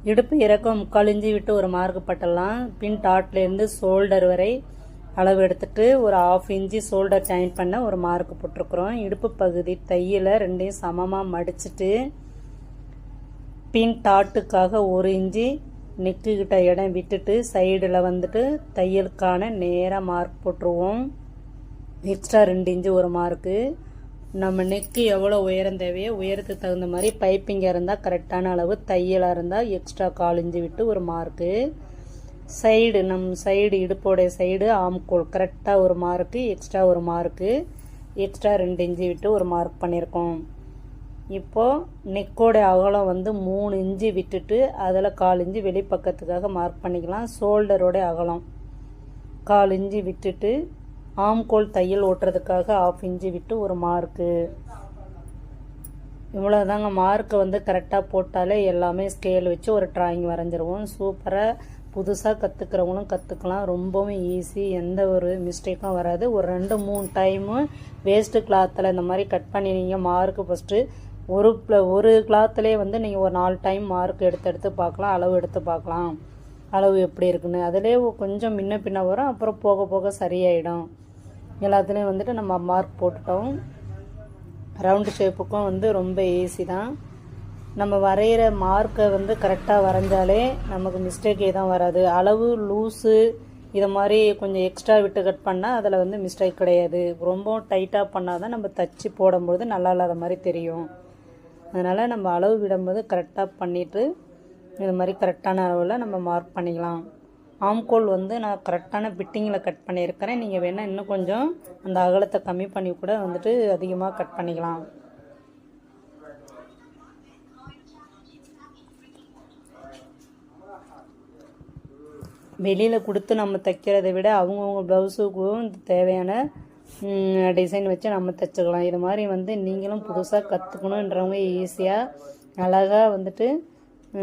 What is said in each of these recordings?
இடுப்பு இறக்கம் 3/4 இன்ச்சு விட்டு ஒரு மார்க் பட்டலாம். பின் டாட்லேருந்து ஷோல்டர் வரை அளவு எடுத்துட்டு ஒரு 1/2 இன்ச்சு ஷோல்டர் ஜாயின் பண்ண ஒரு மார்க் போட்டிருக்கிறோம். இடுப்பு பகுதி தையலை ரெண்டையும் சமமாக மடிச்சுட்டு பின் டாட்டுக்காக 1 இன்ச்சு நெக்கு கிட்ட இடம் விட்டுட்டு சைடில் வந்துட்டு தையலுக்கான நேராக மார்க் போட்டுருவோம். எக்ஸ்ட்ரா 2 இன்ச்சு ஒரு மார்க்கு. நம்ம நெக்கு எவ்வளோ உயரம் தேவையோ உயரத்துக்கு தகுந்த மாதிரி பைப்பிங்காக இருந்தால் கரெக்டான அளவு, தையலாக இருந்தால் எக்ஸ்ட்ரா 1/4 இன்ச்சு விட்டு ஒரு மார்க்கு. சைடு சைடு இடுப்போடைய சைடு ஆம்கோல் கரெக்டாக ஒரு மார்க்கு, எக்ஸ்ட்ரா ஒரு மார்க்கு, எக்ஸ்ட்ரா 2 இன்ச்சு விட்டு ஒரு மார்க் பண்ணியிருக்கோம். இப்போது நெக்கோடைய அகலம் 3 இன்ச்சு விட்டுட்டு அதில் 1/4 இன்ச்சு வெளிப்பக்கத்துக்காக மார்க் பண்ணிக்கலாம். ஷோல்டரோடைய அகலம் 1/4 இன்ச்சு விட்டுட்டு ஆம்கோல் தையல் ஓட்டுறதுக்காக 1/2 இன்ச்சு விட்டு ஒரு மார்க்கு. இவ்வளோதாங்க. மார்க்கை கரெக்டாக போட்டாலே எல்லாமே ஸ்கேல் வச்சு ஒரு ட்ராயிங் வரைஞ்சிருவோம். சூப்பராக புதுசாக கற்றுக்கிறவங்களும் கற்றுக்கலாம். ரொம்பவும் ஈஸி, எந்த ஒரு மிஸ்டேக்கும் வராது. ஒரு 2-3 டைமு வேஸ்ட்டு கிளாத்தில் இந்த மாதிரி கட் பண்ணி நீங்கள் மார்க்கு ஃபஸ்ட்டு ஒரு கிளாத்துலேயே நீங்கள் ஒரு 4 டைம் மார்க் எடுத்து பார்க்கலாம், அளவு எடுத்து பார்க்கலாம் அளவு எப்படி இருக்குன்னு. அதிலே கொஞ்சம் முன்ன பின்ன வரும், அப்புறம் போக போக சரியாயிடும். எல்லாத்துலேயும் நம்ம மார்க் போட்டுட்டோம். ரவுண்டு ஷேப்புக்கும் ரொம்ப ஈஸி தான். நம்ம வரைகிற மார்க்கை கரெக்டாக வரைஞ்சாலே நமக்கு மிஸ்டேக்கே தான் வராது. அளவு லூஸு இதை மாதிரி கொஞ்சம் எக்ஸ்ட்ரா விட்டு கட் பண்ணால் அதில் மிஸ்டேக் கிடையாது. ரொம்ப டைட்டாக பண்ணால் தான் நம்ம தச்சு போடும்போது நல்லா இல்லாத மாதிரி தெரியும். அதனால் நம்ம அளவு விடும்போது கரெக்டாக பண்ணிவிட்டு இது மாதிரி கரெக்டான அளவில் நம்ம மார்க் பண்ணிக்கலாம். ஆம்கோல் நான் கரெக்டான ஃபிட்டிங்கில் கட் பண்ணியிருக்கிறேன். நீங்கள் வேணால் இன்னும் கொஞ்சம் அந்த அகலத்தை கம்மி பண்ணி கூட அதிகமாக கட் பண்ணிக்கலாம். வெளியில் கொடுத்து நம்ம தைக்கிறதை விட அவங்கவுங்க ப்ளவுஸுக்கும் தேவையான டிசைன் வச்சு நம்ம தைச்சிக்கலாம். இது மாதிரி நீங்களும் புதுசாக கற்றுக்கணுன்றவங்க ஈஸியாக அழகாக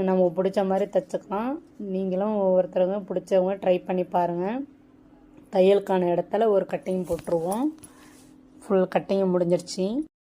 நமக்கு பிடிச்ச மாதிரி தைச்சிக்கலாம். நீங்களும் ஒவ்வொருத்தருங்க பிடிச்சவங்க ட்ரை பண்ணி பாருங்கள். தையலுக்கான இடத்துல ஒரு கட்டிங் போட்டுருவோம். ஃபுல் கட்டிங் முடிஞ்சிருச்சு.